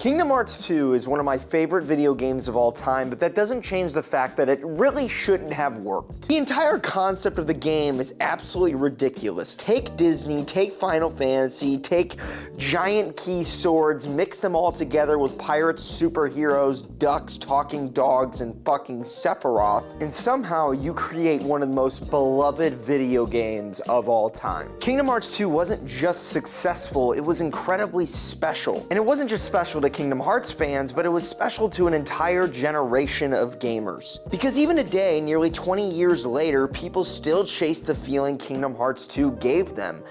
Kingdom Hearts 2 is one of my favorite video games of all time, but that doesn't change the fact that it really shouldn't have worked. The entire concept of the game is absolutely ridiculous. Take Disney, take Final Fantasy, take giant key swords, mix them all together with pirates, superheroes, ducks, talking dogs, and fucking Sephiroth, and somehow you create one of the most beloved video games of all time. Kingdom Hearts 2 wasn't just successful, it was incredibly special. And it wasn't just special to Kingdom Hearts fans, but it was special to an entire generation of gamers. Because even today, nearly 20 years later, people still chase the feeling Kingdom Hearts 2 gave them.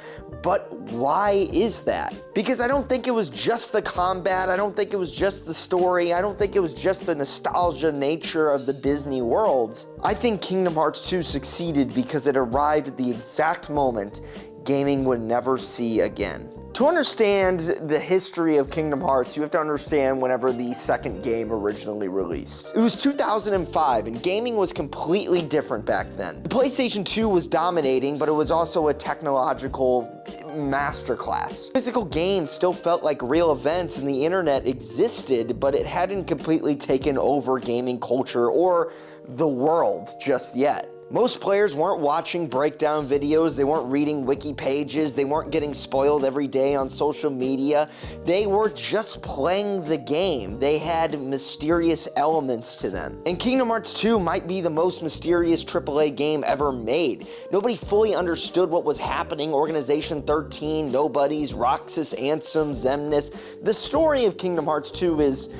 But why is that? Because I don't think it was just the combat, I don't think it was just the story, I don't think it was just the nostalgia nature of the Disney worlds. I think Kingdom Hearts 2 succeeded because it arrived at the exact moment gaming would never see again. To understand the history of Kingdom Hearts, you have to understand whenever the second game originally released. It was 2005, and gaming was completely different back then. The PlayStation 2 was dominating, but it was also a technological masterclass. Physical games still felt like real events, and the internet existed, but it hadn't completely taken over gaming culture or the world just yet. Most players weren't watching breakdown videos, they weren't reading wiki pages, they weren't getting spoiled every day on social media. They were just playing the game. They had mysterious elements to them. And Kingdom Hearts 2 might be the most mysterious AAA game ever made. Nobody fully understood what was happening. Organization 13, Nobodies, Roxas, Ansem, Xemnas. The story of Kingdom Hearts 2 is,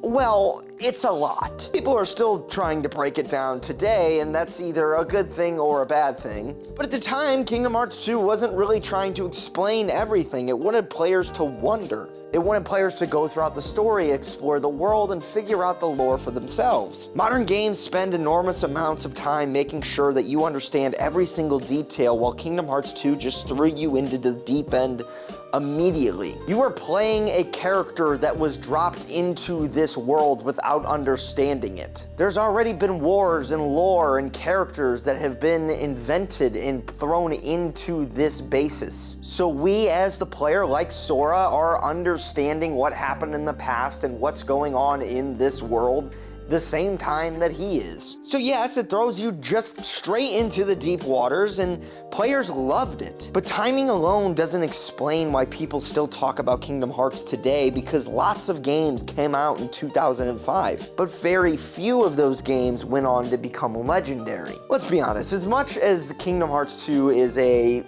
well, it's a lot. People are still trying to break it down today, and that's either a good thing or a bad thing. But at the time, Kingdom Hearts 2 wasn't really trying to explain everything. It wanted players to wonder. It wanted players to go throughout the story, explore the world, and figure out the lore for themselves. Modern games spend enormous amounts of time making sure that you understand every single detail, while Kingdom Hearts 2 just threw you into the deep end immediately. You were playing a character that was dropped into this world without understanding it. There's already been wars and lore and characters that have been invented and thrown into this basis. So we as the player, like Sora, are understanding what happened in the past and what's going on in this world the same time that he is. So yes, it throws you just straight into the deep waters, and players loved it. But timing alone doesn't explain why people still talk about Kingdom Hearts today, because lots of games came out in 2005, but very few of those games went on to become legendary. Let's be honest, as much as Kingdom Hearts 2 is a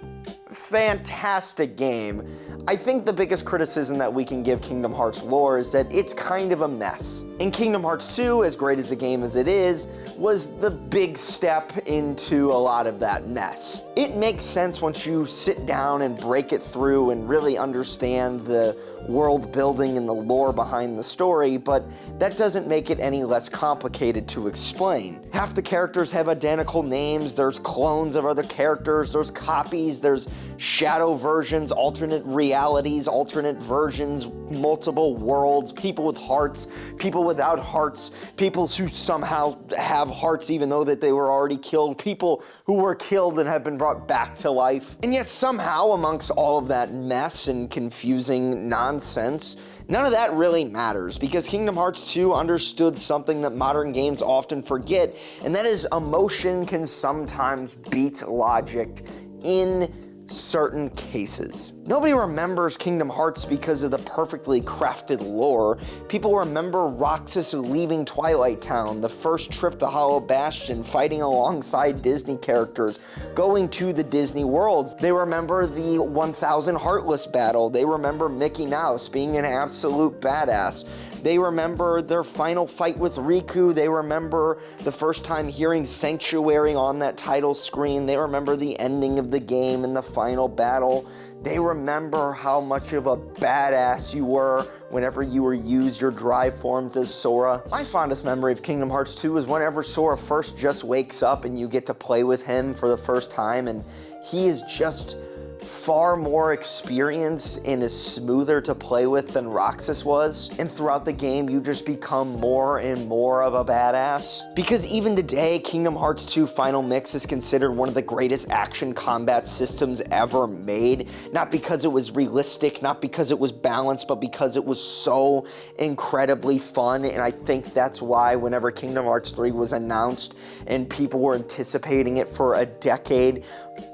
fantastic game, I think the biggest criticism that we can give Kingdom Hearts lore is that it's kind of a mess. And Kingdom Hearts 2, as great as a game as it is, was the big step into a lot of that mess. It makes sense once you sit down and break it through and really understand the world building and the lore behind the story, but that doesn't make it any less complicated to explain. Half the characters have identical names, there's clones of other characters, there's copies, there's shadow versions, alternate realities, alternate versions, multiple worlds, people with hearts, people without hearts, people who somehow have hearts even though that they were already killed, people who were killed and have been brought back to life. And yet somehow amongst all of that mess and confusing nonsense, none of that really matters, because Kingdom Hearts 2 understood something that modern games often forget, and that is emotion can sometimes beat logic in certain cases. Nobody remembers Kingdom Hearts because of the perfectly crafted lore. People remember Roxas leaving Twilight Town, the first trip to Hollow Bastion, fighting alongside Disney characters, going to the Disney worlds. They remember the 1000 Heartless battle. They remember Mickey Mouse being an absolute badass. They remember their final fight with Riku. They remember the first time hearing Sanctuary on that title screen. They remember the ending of the game and the final battle. They remember how much of a badass you were whenever you used your drive forms as Sora. My fondest memory of Kingdom Hearts 2 is whenever Sora first just wakes up and you get to play with him for the first time, and he is just far more experienced and is smoother to play with than Roxas was. And throughout the game, you just become more and more of a badass. Because even today, Kingdom Hearts 2 Final Mix is considered one of the greatest action combat systems ever made. Not because it was realistic, not because it was balanced, but because it was so incredibly fun. And I think that's why whenever Kingdom Hearts 3 was announced and people were anticipating it for a decade,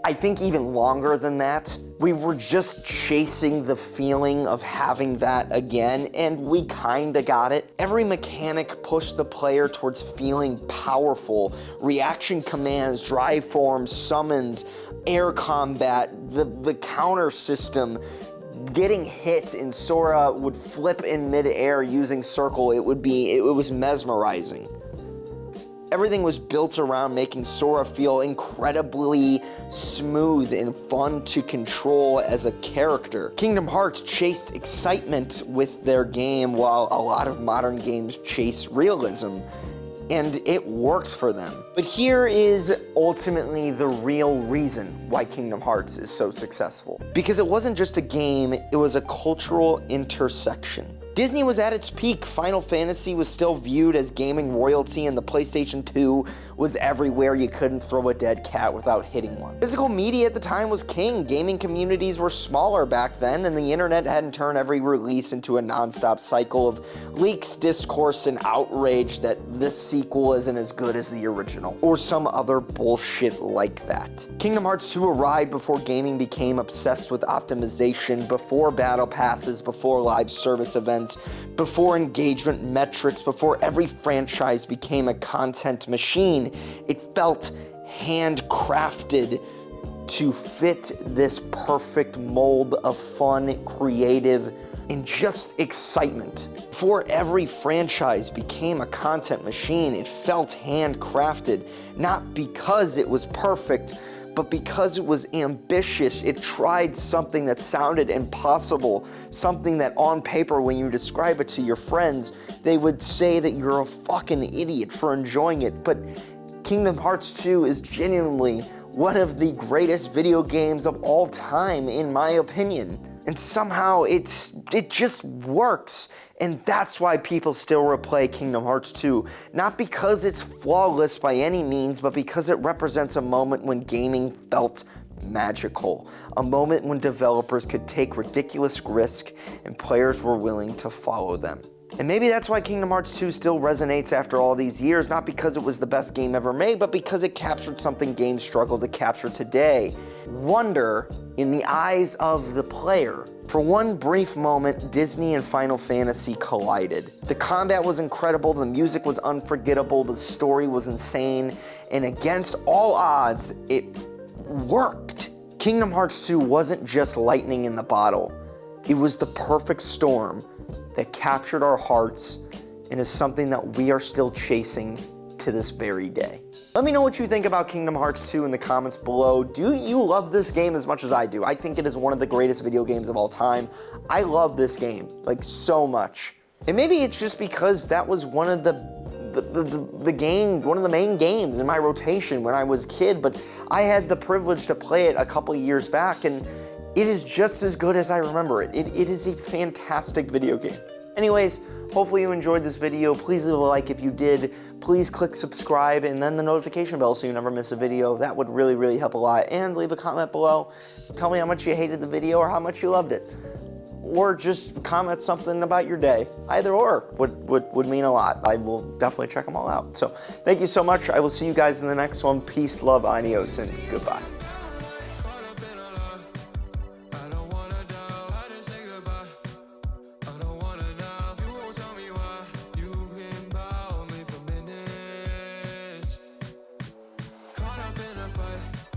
I think even longer than that, we were just chasing the feeling of having that again, and we kinda got it. Every mechanic pushed the player towards feeling powerful. Reaction commands, drive forms, summons, air combat, the counter system, getting hit and Sora would flip in midair using circle, it was mesmerizing. Everything was built around making Sora feel incredibly smooth and fun to control as a character. Kingdom Hearts chased excitement with their game while a lot of modern games chase realism, and it worked for them. But here is ultimately the real reason why Kingdom Hearts is so successful. Because it wasn't just a game, it was a cultural intersection. Disney was at its peak, Final Fantasy was still viewed as gaming royalty, and the PlayStation 2 was everywhere. You couldn't throw a dead cat without hitting one. Physical media at the time was king. Gaming communities were smaller back then, and the internet hadn't turned every release into a non-stop cycle of leaks, discourse, and outrage that this sequel isn't as good as the original, or some other bullshit like that. Kingdom Hearts 2 arrived before gaming became obsessed with optimization, before battle passes, before live service events, before engagement metrics, before every franchise became a content machine. It felt handcrafted to fit this perfect mold of fun, creative, and just excitement. Before every franchise became a content machine, it felt handcrafted, not because it was perfect, but because it was ambitious. It tried something that sounded impossible, something that on paper, when you describe it to your friends, they would say that you're a fucking idiot for enjoying it. But Kingdom Hearts 2 is genuinely one of the greatest video games of all time, in my opinion. And somehow it just works. And that's why people still replay Kingdom Hearts 2. Not because it's flawless by any means, but because it represents a moment when gaming felt magical. A moment when developers could take ridiculous risk and players were willing to follow them. And maybe that's why Kingdom Hearts 2 still resonates after all these years, not because it was the best game ever made, but because it captured something games struggle to capture today: wonder in the eyes of the player. For one brief moment, Disney and Final Fantasy collided. The combat was incredible, the music was unforgettable, the story was insane, and against all odds, it worked. Kingdom Hearts 2 wasn't just lightning in the bottle. It was the perfect storm that captured our hearts and is something that we are still chasing to this very day. Let me know what you think about Kingdom Hearts 2 in the comments below. Do you love this game as much as I do? I think it is one of the greatest video games of all time. I love this game, like, so much. And maybe it's just because that was one of the main games in my rotation when I was a kid, but I had the privilege to play it a couple years back, and it is just as good as I remember it. It is a fantastic video game. Anyways, hopefully you enjoyed this video. Please leave a like if you did. Please click subscribe and then the notification bell so you never miss a video. That would really, really help a lot. And leave a comment below. Tell me how much you hated the video or how much you loved it. Or just comment something about your day. Either or would mean a lot. I will definitely check them all out. So thank you so much. I will see you guys in the next one. Peace, love, adios, and goodbye. Caught up in a fight.